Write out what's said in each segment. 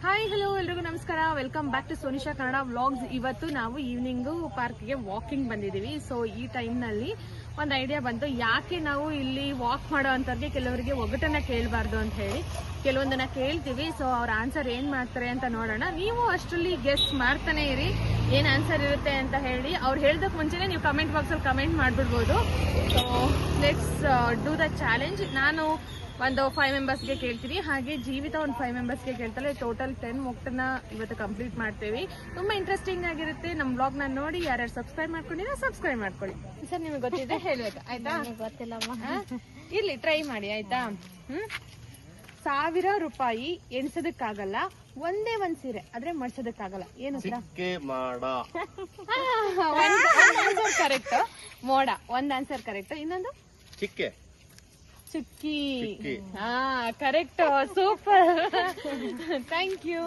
Hi hello ಎಲ್ರಿಗೂ ನಮಸ್ಕಾರ. Welcome back to Sonisha Kannada vlogs. ಇವತ್ತು ನಾವು ಈವ್ನಿಂಗು ಪಾರ್ಕ್ಗೆ ವಾಕಿಂಗ್ ಬಂದಿದ್ದೀವಿ. ಸೊ ಈ ಟೈಮ್ನಲ್ಲಿ ಒಂದು ಐಡಿಯಾ ಬಂತು, ಯಾಕೆ ನಾವು ಇಲ್ಲಿ ವಾಕ್ ಮಾಡೋ ಅಂಥವ್ರಿಗೆ ಕೆಲವರಿಗೆ ಒಗಟನ್ನ ಕೇಳಬಾರ್ದು ಅಂತ ಹೇಳಿ ಕೆಲವೊಂದನ್ನ ಕೇಳ್ತೀವಿ. ಸೊ ಅವ್ರ ಆನ್ಸರ್ ಏನ್ ಮಾಡ್ತಾರೆ ಅಂತ ನೋಡೋಣ. ನೀವು ಅಷ್ಟರಲ್ಲಿ ಗೆಸ್ ಮಾಡ್ತಾನೆ ಇರಿ ಏನ್ ಆನ್ಸರ್ ಇರುತ್ತೆ ಅಂತ ಹೇಳಿ. ಅವ್ರು ಹೇಳ್ದಕ್ಕೆ ಮುಂಚೆನೆ ನೀವು ಕಮೆಂಟ್ ಬಾಕ್ಸಲ್ಲಿ ಕಮೆಂಟ್ ಮಾಡ್ಬಿಡ್ಬೋದು. So let's do the challenge. ನಾನು ಒಂದು 5 ಮೆಂಬರ್ಸ್ಗೆ ಕೇಳ್ತೀನಿ, ಹಾಗೆ ಜೀವಿತ ಒಂದು 5 ಮೆಂಬರ್ಸ್ಗೆ ಕೇಳ್ತಾಳೆ. ಟೋಟಲ್ 10 ಮೊಕ್ಟನ್ನ ಇವತ್ತು ಕಂಪ್ಲೀಟ್ ಮಾಡ್ತೀವಿ. ತುಂಬಾ ಇಂಟ್ರೆಸ್ಟಿಂಗ್ ಆಗಿರುತ್ತೆ. ನಮ್ಮ ಬ್ಲಾಗ್ನ ನೋಡಿ ಯಾರ್ಯಾರು ಸಬ್ಸ್ಕ್ರೈಬ್ ಮಾಡ್ಕೊಂಡಿದ್ರೆ ಸಬ್ಸ್ಕ್ರೈಬ್ ಮಾಡ್ಕೊಳ್ಳಿ. ಸರ್ ನಿಮಗೆ ಗೊತ್ತಿದೆ ಹೇಳ್ಬೇಕು ಆಯ್ತಾ? ಗೊತ್ತಿಲ್ಲಮ್ಮ. ಇರ್ಲಿ, ಟ್ರೈ ಮಾಡಿ ಆಯ್ತಾ. 1000 ರೂಪಾಯಿ ಎಣಿಸೋದಕ್ಕಾಗಲ್ಲ, ಒಂದೇ ಒಂದ್ ಸೀರೆ ಆದ್ರೆ ಮಡ್ಸೋದಕ್ಕಾಗಲ್ಲ. ಏನು ಆನ್ಸರ್ ಕರೆಕ್ಟ್. ಮೋಡ ಒಂದ್ ಆನ್ಸರ್ ಕರೆಕ್ಟ್. ಇನ್ನೊಂದು ಚುಕ್ಕಿ. ಹಾ correct, super, thank you.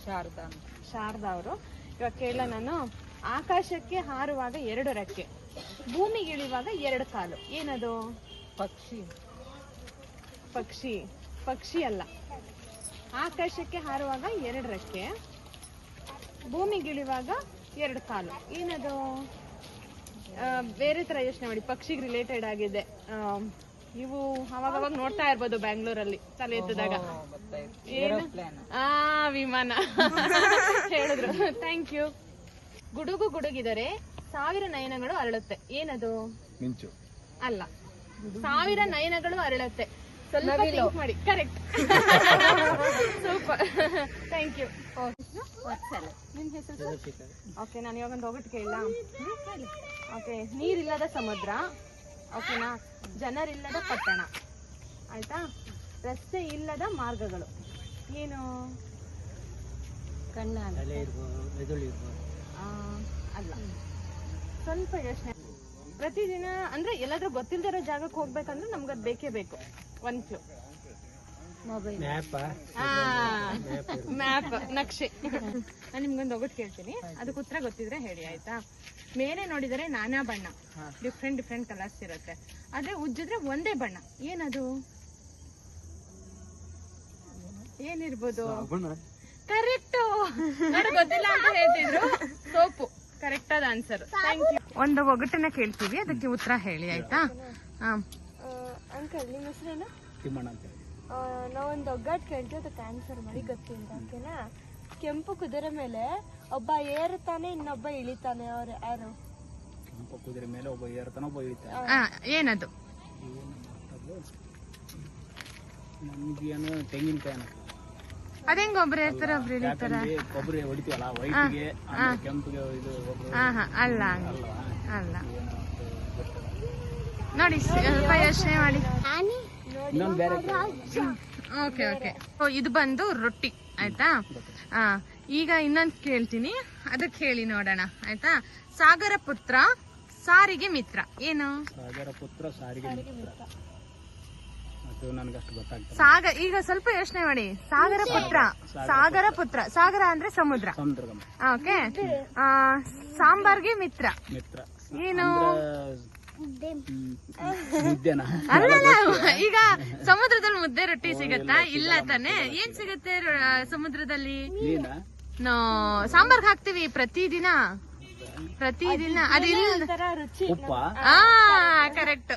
Sharada ಅವರು. ಇವಾಗ ಕೇಳ ನಾನು, ಆಕಾಶಕ್ಕೆ ಹಾರುವಾಗ 2 ರೆಕ್ಕೆ, ಭೂಮಿಗೆ ಇಳಿಯುವಾಗ 2 ಕಾಲು, ಏನದು? ಪಕ್ಷಿ ಅಲ್ಲ. ಆಕಾಶಕ್ಕೆ ಹಾರುವಾಗ 2 ರೆಕ್ಕೆ, ಭೂಮಿಗೆ ಇಳಿಯುವಾಗ 2 ಕಾಲು, ಏನದು? ಬೇರೆ ತರ ಯೋಚನೆ ಮಾಡಿ, ಪಕ್ಷಿಗೆ ರಿಲೇಟೆಡ್ ಆಗಿದೆ. ನೀವು ಅವಾಗ ನೋಡ್ತಾ ಇರ್ಬೋದು ಬ್ಯಾಂಗ್ಳೂರಲ್ಲಿ ತಲೆ ಎತ್ತದಾಗ. ವಿಮಾನ ಹೇಳಿದ್ರು, ಥ್ಯಾಂಕ್ ಯು. ಗುಡುಗು ಗುಡುಗಿದರೆ 1000 ನಯನಗಳು ಅರಳುತ್ತೆ, ಏನದು? ಮಿಂಚು ಅಲ್ಲ. 1000 ನಯನಗಳು ಅರಳುತ್ತೆ. ಸ್ವಲ್ಪ ಥಿಂಕ್ ಮಾಡಿ. Correct, super, thank you. ನಿಮ್ ಹೆಸರು? ಓಕೆ, ನಾನು ಇವಾಗ ಒಂದು ಒಗಟು ಕೇಳಲ್ಲ? ಓಕೆ, ನೀರಿಲ್ಲದ ಸಮುದ್ರ, ಓಕೆನಾ? ಜನರಿಲ್ಲದ ಪಟ್ಟಣ, ಆಯ್ತಾ? ರಸ್ತೆ ಇಲ್ಲದ ಮಾರ್ಗಗಳು, ಏನು? ಅಲ್ಲ. ಸ್ವಲ್ಪ ಯೋಚನೆ. ಪ್ರತಿದಿನ ಅಂದ್ರೆ ಎಲ್ಲಾದ್ರೂ ಗೊತ್ತಿಲ್ದಿರೋ ಜಾಗಕ್ಕೆ ಹೋಗ್ಬೇಕಂದ್ರೆ ನಮ್ಗದ್ ಬೇಕೇ ಬೇಕು. 1 ಕ್ಲೂ. ಮೊಬೈಲ್ ಮ್ಯಾಪ್, ನಕ್ಷೆ. ನಾನು ನಿಮ್ಗೊಂದು ಒಗಟು ಕೇಳ್ತೀನಿ, ಅದಕ್ಕೆ ಉತ್ತರ ಗೊತ್ತಿದ್ರೆ ಹೇಳಿ ಆಯ್ತಾ? ಮೇಲೆ ನೋಡಿದರೆ ನಾನಾ ಬಣ್ಣ, ಡಿಫ್ರೆಂಟ್ ಕಲರ್ಸ್ ಇರುತ್ತೆ, ಆದ್ರೆ ಉಜ್ಜಿದ್ರೆ ಒಂದೇ ಬಣ್ಣ, ಏನದು? ಏನಿರ್ಬೋದು? ಕರೆಕ್ಟ್. ಗೊತ್ತಿಲ್ಲ ಅಂತ ಹೇಳ್ತಿದ್ರು. ಸೋಪು ಕರೆಕ್ಟ್ ಆದ ಆನ್ಸರ್. Thank you. ಒಂದು ಒಗಟನ್ನ ಕೇಳ್ತೀವಿ, ಅದಕ್ಕೆ ಉತ್ತರ ಹೇಳಿ ಆಯ್ತಾ? ಅಂಕಲ್, ನಿಮ್ಮ ಹೆಸರೇನು? ತಿಮ್ಮಣ್ಣ ಅಂತ. ನಾವೊಂದು ಒಗ್ಗಟ್ಟು ಕೇಳ್ತೀವಿ, ಅದಕ್ಕೆ ಆನ್ಸರ್ ಮಾಡಿ. ಗೊತ್ತಿಲ್ಲ, ಓಕೆನಾ? ಕೆಂಪು ಕುದುರೆ ಮೇಲೆ ಒಬ್ಬ ಏರುತ್ತಾನೆ, ಇನ್ನೊಬ್ಬ ಇಳಿತಾನೆ, ಅವ್ರು ಯಾರು? ಕೆಂಪು ಕುದುರೆ ಮೇಲೆ ಒಬ್ಬ ಏರುತ್ತಾನೆ, ಒಬ್ಬ ಇಳಿತಾನೆ, ಏನದು? ನಮ್ಗೇನು ತೆಂಗಿನಕಾಯಿ. ಅದೇಂಗ ಒಬ್ರು ಇರ್ತಾರ, ಒಬ್ರು ಇಳಿತಾರ. ಕೊಬ್ಬರಿ ಹೊಡಿತೀವಲ್ಲ, ವೈಟ್ಗೆ ಕೆಂಪಿಗೆ. ಅಲ್ಲ ಅಲ್ಲ, ನೋಡಿ ಸ್ವಲ್ಪ ಯೋಚನೆ ಮಾಡಿ. ಓಕೆ, ಇದು ಬಂದು ರೊಟ್ಟಿ ಆಯ್ತಾ? ಈಗ ಇನ್ನೊಂದು ಕೇಳ್ತೀನಿ, ಅದಕ್ಕೆ ಹೇಳಿ ನೋಡೋಣ ಆಯ್ತಾ? ಸಾಗರ ಪುತ್ರ ಸಾರಿಗೆ ಮಿತ್ರ, ಏನು? ಸಾಗರ ಪುತ್ರ ಸಾರಿಗೆ ಮಿತ್ರ, ಅದು ನನಗಷ್ಟು ಗೊತ್ತಾಗ್ತದೆ. ಈಗ ಸ್ವಲ್ಪ ಯೋಚನೆ ಮಾಡಿ. ಸಾಗರ ಪುತ್ರ, ಸಾಗರ ಅಂದ್ರೆ ಸಮುದ್ರ. ಓಕೆ. ಸಾಂಬಾರ್ಗೆ ಮಿತ್ರ, ಏನು? ಅಲ್ಲ, ಈಗ ಸಮುದ್ರದಲ್ಲಿ ಮುದ್ದೆ ರೊಟ್ಟಿ ಸಿಗತ್ತಾ? ಇಲ್ಲ ತಾನೆ. ಏನ್ ಸಿಗತ್ತೆ ಸಮುದ್ರದಲ್ಲಿ? ಸಾಂಬಾರ್ಗೆ ಹಾಕ್ತಿವಿ ಪ್ರತಿದಿನ. ಅದಿಲ್ಲ. ಕರೆಕ್ಟ್,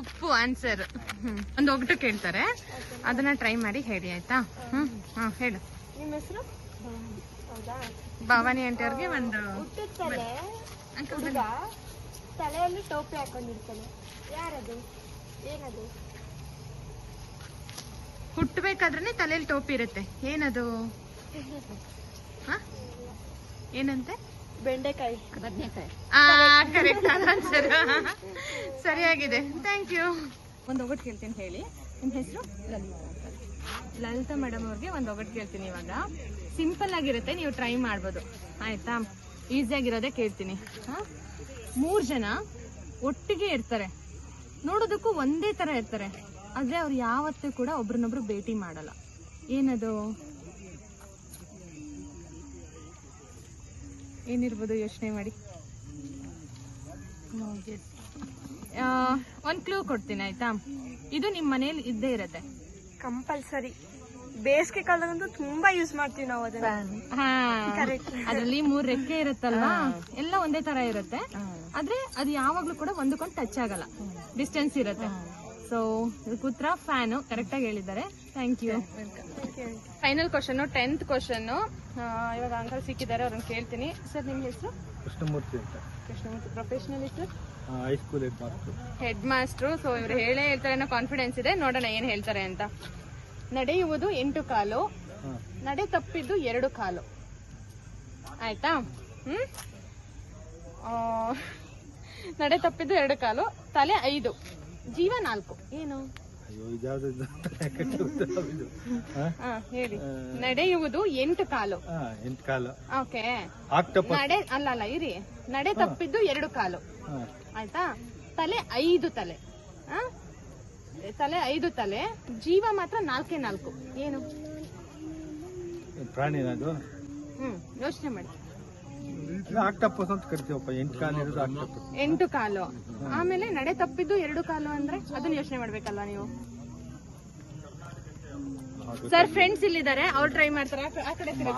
ಉಪ್ಪು ಆನ್ಸರ್. ಒಂದು ಒಗಟು ಕೇಳ್ತಾರೆ, ಅದನ್ನ ಟ್ರೈ ಮಾಡಿ ಹೇಳಿ ಆಯ್ತಾ? ಹೇಳು. ನಿಮ್ಮ ಹೆಸರು? ಭವಾನಿ ಆಂಟಿ ಅವ್ರಿಗೆ ಒಂದು ತಲೆಯಲ್ಲಿ ಟೋಪಿ ಹಾಕೊಂಡಿರ್ತಾನೆ, ಯಾರದು? ಏನದು? ಹುಟ್ಟಬೇಕಾದ್ರೆ ತಲೆಯಲ್ಲಿ ಟೋಪಿ ಇರುತ್ತೆ, ಏನದು? ಏನಂತೆ? ಬೆಂಡೆಕಾಯಿ, ಬದನೆಕಾಯಿ. ಕರೆಕ್ಟ್ ಆನ್ಸರ್, ಸರಿಯಾಗಿದೆ. Thank you. ಒಂದು ಒಗಟು ಕೇಳ್ತೀನಿ, ಹೇಳಿ. ನಿಮ್ಮ ಹೆಸರು? ಲಲಿತಾ ಮೇಡಮ್ ಅವ್ರಿಗೆ ಒಂದು ಒಗಟು ಕೇಳ್ತೀನಿ. ಇವಾಗ ಸಿಂಪಲ್ ಆಗಿರುತ್ತೆ, ನೀವು ಟ್ರೈ ಮಾಡ್ಬೋದು ಆಯ್ತಾ? ಈಸಿಯಾಗಿರೋದೇ ಕೇಳ್ತೀನಿ. 3 ಜನ ಒಟ್ಟಿಗೆ ಇರ್ತಾರೆ, ನೋಡೋದಕ್ಕೂ ಒಂದೇ ತರ ಇರ್ತಾರೆ, ಆದ್ರೆ ಅವ್ರು ಯಾವತ್ತೂ ಕೂಡ ಒಬ್ರನ್ನೊಬ್ರು ಭೇಟಿ ಮಾಡಲ್ಲ, ಏನದು? ಏನಿರ್ಬೋದು ಯೋಚನೆ ಮಾಡಿ. ಒಂದು ಕ್ಲೂ ಕೊಡ್ತೀನಿ ಆಯ್ತಾ? ಇದು ನಿಮ್ಮ ಮನೇಲಿ ಇದ್ದೇ ಇರತ್ತೆ, ಕಂಪಲ್ಸರಿ. ಬೇಸಿಗೆ ಕಾಲದಂತೂ ತುಂಬಾ ಯೂಸ್ ಮಾಡ್ತೀವಿ ನಾವು ಅದನ್ನ. ಹಾ, ಅದ್ರಲ್ಲಿ 3 ರೆಕ್ಕೆ ಇರುತ್ತಲ್ವಾ, ಎಲ್ಲ ಒಂದೇ ತರ ಇರುತ್ತೆ. ಆದ್ರೆ ಅದು ಯಾವಾಗ್ಲೂ ಕೂಡ ಒಂದಕ್ಕೊಂದು ಟಚ್ ಆಗಲ್ಲ, ಡಿಸ್ಟೆನ್ಸ್ ಇರುತ್ತೆ. ಸೊ ಇದಕ್ಕೆ ಉತ್ತರ ಫ್ಯಾನು. ಕರೆಕ್ಟ್ ಆಗಿ ಹೇಳಿದ್ದಾರೆ. Thank you. Final question, 10th question. ಇವಾಗ ಅಂಕಲ್ ಸಿಕ್ಕಿದ್ದಾರೆ, ಅವ್ರನ್ನ ಕೇಳ್ತೀನಿ. ಸರ್ ನಿಮ್ಮ ಹೆಸರು? ಕೃಷ್ಣಮೂರ್ತಿ ಅಂತ. Krishnamurthy. Professional sir? High school headmaster. Headmaster. So ಇವ್ರು ಹೇಳೇ ಹೇಳ್ತಾರೆ ಅನ್ನೋ ಕಾನ್ಫಿಡೆನ್ಸ್ ಇದೆ. ನೋಡೋಣ ಏನ್ ಹೇಳ್ತಾರೆ ಅಂತ. ನಡೆಯುವುದು 8 ಕಾಲು, ನಡೆ ತಪ್ಪಿದ್ದು 2 ಕಾಲು. ಆಯ್ತಾ? ನಡೆ ತಪ್ಪಿದ್ದು 2 ಕಾಲು, ತಲೆ 5, ಜೀವ 4. ಏನು? ಹೇಳಿ. ನಡೆಯುವುದು 8 ಕಾಲು. 8 ಕಾಲು. ಓಕೆ. ನಡೆ ಅಲ್ಲ ಇರಿ. ನಡೆ ತಪ್ಪಿದ್ದು 2 ಕಾಲು. ಆಯ್ತಾ? ತಲೆ 5 ತಲೆ. ತಲೆ 5 ತಲೆ, ಜೀವ ಮಾತ್ರ 4. ಏನು? ಪ್ರಾಣಿ ಅದು. ಯೋಚನೆ ಮಾಡಿ. ಆಕ್ಟೋಪಸ್ ಅಂತ ಕರಿತೀವಪ್ಪ. 8 ಕಾಲು ಇರೋದು ಆಕ್ಟೋಪಸ್. 8 ಕಾಲು. ಆಮೇಲೆ ನಡೆ ತಪ್ಪಿದ್ದು 2 ಕಾಲು ಅಂದ್ರೆ ಅದನ್ನ ಯೋಚನೆ ಮಾಡ್ಬೇಕಲ್ವಾ ನೀವು? ಸರ್ ಫ್ರೆಂಡ್ಸ್ ಇಲ್ಲಿದ್ದಾರೆ, ಅವ್ರು ಟ್ರೈ ಮಾಡ್ತಾರೆ. ಆ ಕಡೆ ನಡೆ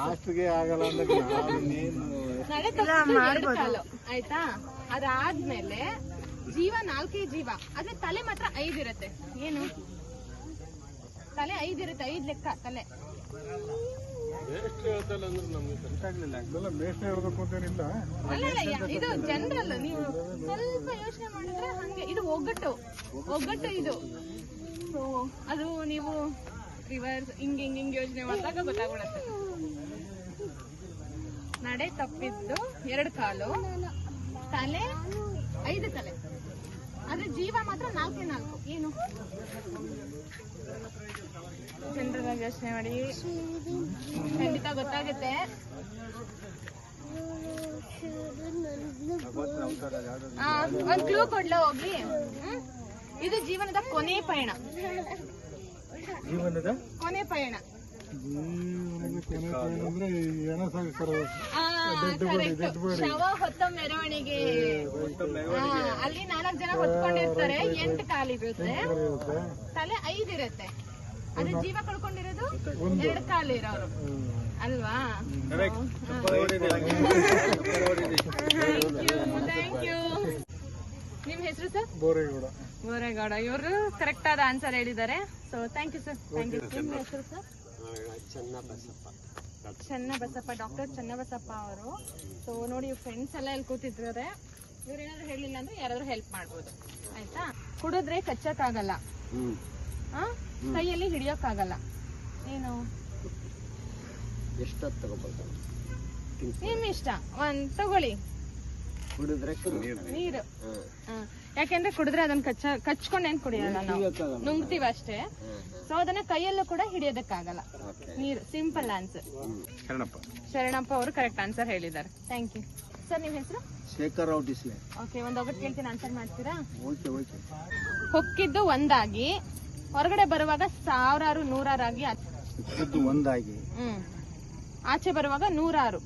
ತಪ್ಪಿದ್ದು 2 ಕಾಲು. ಆಯ್ತಾ? ಅದಾದ್ಮೇಲೆ ಜೀವ 4 ಜೀವ, ಆದ್ರೆ ತಲೆ ಮಾತ್ರ 5 ಇರುತ್ತೆ. ಏನು? ತಲೆ 5 ಇರುತ್ತೆ. 5 ಲೆಕ್ಕ ತಲೆ. ಅಲ್ಲ, ಇದು ಜನರಲ್. ನೀವು ಸ್ವಲ್ಪ ಯೋಚನೆ ಮಾಡಿದ್ರೆ ಹಂಗೆ. ಇದು ಒಗ್ಗಟ್ಟು ಇದು. ಸೊ ಅದು ನೀವು ರಿವರ್ಸ್ ಹಿಂಗ್ ಯೋಚನೆ ಮಾಡಿದಾಗ ಗೊತ್ತಾಗ್ಬಿಡುತ್ತೆ. ನಡೆ ತಪ್ಪಿದ್ದು 2 ಕಾಲು, ತಲೆ 5 ತಲೆ, ಆದ್ರೆ ಜೀವ ಮಾತ್ರ 4. ಏನು? ಜನರಲ್ ಯೋಚನೆ ಮಾಡಿ, ಖಂಡಿತ ಗೊತ್ತಾಗುತ್ತೆ. ಒಂದ್ ಕ್ಲೂ ಕೊಡ್ಲ ಹೋಗ್ಲಿ. ಇದು ಜೀವನದ ಕೊನೆ ಪಯಣ. ಕೊನೆ ಪಯಣ. ಶವ ಹೊತ್ತ ಮೆರವಣಿಗೆ. ಅಲ್ಲಿ 4 ಜನ ಹೊತ್ಕೊಂಡಿರ್ತಾರೆ. 8 ಕಾಲಿರುತ್ತೆ, ತಲೆ 5 ಇರುತ್ತೆ, ಅದೇ ಜೀವ ಕಳ್ಕೊಂಡಿರೋದು 2 ಕಾಲು ಇರೋರು ಅಲ್ವಾ? Thank you. ನಿಮ್ ಹೆಸರು ಸರ್? ಬೋರೇಗೌಡ. ಇವರು ಕರೆಕ್ಟ್ ಆದ ಆನ್ಸರ್ ಹೇಳಿದ್ದಾರೆ. So thank you sir. Thank you. ನಿಮ್ಮ ಹೆಸರು ಸರ್? ಚನ್ನಬಸಪ್ಪ. ಡಾಕ್ಟರ್ ಚನ್ನಬಸಪ್ಪ ಅವರು. ಸೊ ನೋಡಿ, ಫ್ರೆಂಡ್ಸ್ ಎಲ್ಲ ಇಲ್ಲಿ ಕೂತಿದ್ದಾರೆ. ಇವ್ರು ಏನಾದ್ರು ಹೇಳಿಲ್ಲ ಅಂದ್ರೆ ಯಾರಾದ್ರೂ ಹೆಲ್ಪ್ ಮಾಡ್ಬೋದು. ಆಯ್ತಾ? ಕುಡಿದ್ರೆ ಕಚ್ಚಕ್ಕಾಗಲ್ಲ, ಕೈಯಲ್ಲಿ ಹಿಡಿಯೋಕ್ಕಾಗಲ್ಲ. ಏನು? ನಿಮ್ ಇಷ್ಟ, ಒಂದ್ ತಗೊಳ್ಳಿ. ನೀರು. ಯಾಕೆಂದ್ರೆ ಕುಡಿದ್ರೆ ಅದನ್ನ ಕಚ್ಕೊಂಡ್ ಏನ್ ಕುಡಿಯಲ್ಲ, ನಾವು ನುಂಗ್ತೀವಿ ಅಷ್ಟೇ. ಸೊ ಅದನ್ನ ಕೈಯಲ್ಲೂ ಕೂಡ ಹಿಡಿಯೋದಕ್ಕಾಗಲ್ಲ. ನೀರು. Simple answer. ಶರಣಪ್ಪ ಅವರು ಕರೆಕ್ಟ್ ಆನ್ಸರ್ ಹೇಳಿದ್ದಾರೆ. Thank you sir. ನಿಮ್ ಹೆಸರು? ಶೇಖರ್ ರಾವ್ ಡಿಸ್ಲೆ. ಓಕೆ, ಒಂದ್ ಒಗ್ಗಟ್ಟು ಕೇಳ್ತೀನಿ, ಆನ್ಸರ್ ಮಾಡ್ತೀರಾ? ಹೊಕ್ಕಿದ್ದು ಒಂದಾಗಿ, ಹೊರಗಡೆ ಬರುವಾಗ 1000 100 ಒಂದಾಗಿ, ಆಚೆ ಬರುವಾಗ 100.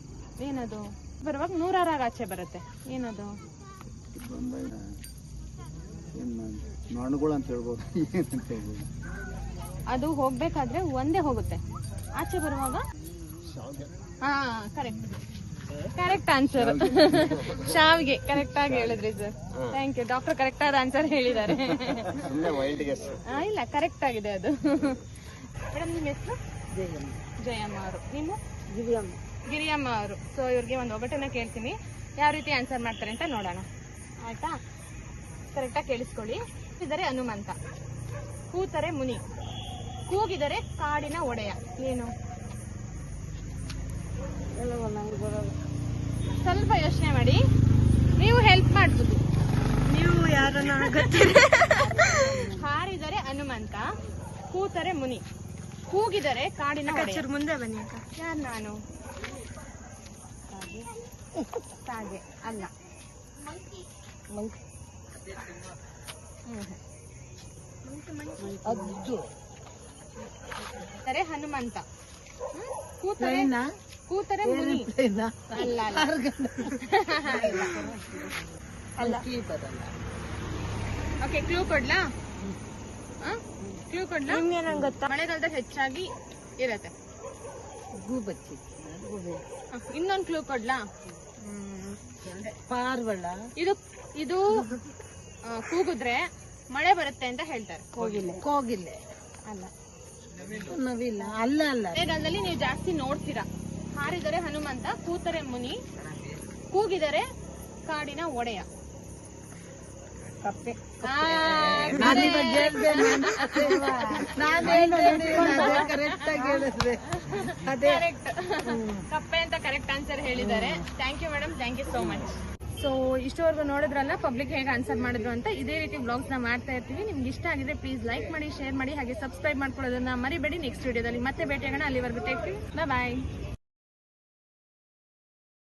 ಏನದು? ಬರುವಾಗ 100 ಆಚೆ ಬರುತ್ತೆ. ಏನದು? ನೊಣಗಳು ಅಂತ ಹೇಳ್ಬೋದು. ಅದು ಹೋಗ್ಬೇಕಾದ್ರೆ ಒಂದೇ ಹೋಗುತ್ತೆ, ಆಚೆ ಬರುವಾಗ. ಹಾ, ಕರೆಕ್ಟ್ ಆನ್ಸರ್. ಶಾವಿಗೆ. ಕರೆಕ್ಟ್ ಆಗಿ ಹೇಳಿದ್ರಿ sir. Thank you. Doctor correct ಆದ ಆನ್ಸರ್ ಹೇಳಿದ್ದಾರೆ. ಇಲ್ಲ, ಕರೆಕ್ಟ್ ಆಗಿದೆ ಅದು. ಮೇಡಮ್ ನಿಮ್ಮ ಹೆಸರು? ಜಯಮ್ಮ ಅವರು. ನೀವು? ಗಿರಿಯಮ್ಮ ಅವರು. ಸೊ ಇವ್ರಿಗೆ ಒಂದು ಒಗಟನ್ನ ಕೇಳ್ತೀನಿ, ಯಾವ ರೀತಿ ಆನ್ಸರ್ ಮಾಡ್ತಾರೆ ಅಂತ ನೋಡೋಣ. ಆಯ್ತಾ? ಕರೆಕ್ಟಾಗಿ ಕೇಳಿಸ್ಕೊಳ್ಳಿ. ಇದ್ದಾರೆ ಹನುಮಂತ, ಕೂತರೆ ಮುನಿ, ಕೂಗಿದರೆ ಕಾಡಿನ ಒಡೆಯ. ಏನು? ಸ್ವಲ್ಪ ಯೋಚನೆ ಮಾಡಿ, ನೀವು ಹೆಲ್ಪ್ ಮಾಡ್ಬೋದು. ನೀವು ಯಾರನ್ನ ಗೊತ್ತಿದೆ? ಹಾರಿದರೆ ಹನುಮಂತ, ಕೂತರೆ ಮುನಿ, ಕೂಗಿದರೆ ಕಾಡಿನ ಒಡೆಯ. ಮುಂದೆ ಬನ್ನಿ ಅಕ್ಕ. ಯಾರು? ನಾನು ಕಾಗೆ ಅಲ್ಲ. ಹನುಮಂತ, ಕೂತರೆ ಮುನಿ. ಅಲ್ಲ. ಓಕೆ, ಕ್ಲೂ ಕೊಡ್ಲಾ? ಕ್ಲೂ ಕೊಡ್ಲಾ? ನಿಮ್ಗೆ ನಂಗೆ ಗೊತ್ತಾ? ಮಳೆಗಾಲದಾಗ ಹೆಚ್ಚಾಗಿ ಇರತ್ತೆ. ಗೂಬಚ್ಚಿ ಇನ್ನೊಂದು ಕ್ಲೂ ಕೊಡ್ಲಾ? ಪಾರ್ವಳ ಇದು ಇದು ಕೂಗಿದ್ರೆ ಮಳೆ ಬರುತ್ತೆ ಅಂತ ಹೇಳ್ತಾರೆ. ಕೋಗಿಲೆ ಅಲ್ಲ. ನವಿಲ್ಲ ಅಲ್ಲ ಅಲ್ಲ ಮಳೆಗಾಲದಲ್ಲಿ ನೀವು ಜಾಸ್ತಿ ನೋಡ್ತೀರಾ. ಹಾರಿದರೆ ಹನುಮಂತ, ಕೂತರೆ ಮುನಿ, ಕೂಗಿದರೆ ಕಾಡಿನ ಒಡೆಯ. ಕಪ್ಪೆ ಆ, ನಾನು ಇವಾಗ ಹೇಳ್ದೆ ನಾನು ಕರೆಕ್ಟ್ ಆಗಿ ಹೇಳಿದ್ರೆ ಅದೇ correct. ಕಪ್ಪೆ ಅಂತ ಕರೆಕ್ಟ್ ಆನ್ಸರ್ ಹೇಳಿದ್ದಾರೆ. Thank you madam, thank you so much. So ಇಷ್ಟವರೆಗೂ ನೋಡಿದ್ರಲ್ಲ ಪಬ್ಲಿಕ್ ಹೇಗೆ ಆನ್ಸರ್ ಮಾಡಿದ್ರು ಅಂತ. ಇದೇ ರೀತಿ ಬ್ಲಾಗ್ಸ್ ನ ಮಾಡ್ತಾ ಇರ್ತೀವಿ. ನಿಮ್ಗೆ ಇಷ್ಟ ಆಗಿದ್ರೆ ಪ್ಲೀಸ್ ಲೈಕ್ ಮಾಡಿ, ಶೇರ್ ಮಾಡಿ, ಹಾಗೆ ಸಬ್ಸ್ಕ್ರೈಬ್ ಮಾಡ್ಕೊಳ್ಳೋದನ್ನ ಮರಿಬೇಡಿ. ನೆಕ್ಸ್ಟ್ ವಿಡಿಯೋದಲ್ಲಿ ಮತ್ತೆ ಭೇಟಿಯಾಗೋಣ. ಅಲ್ಲಿವರೆಗೂ ಟೇಕ್ ಕೇರ್, ಬಾಯ್.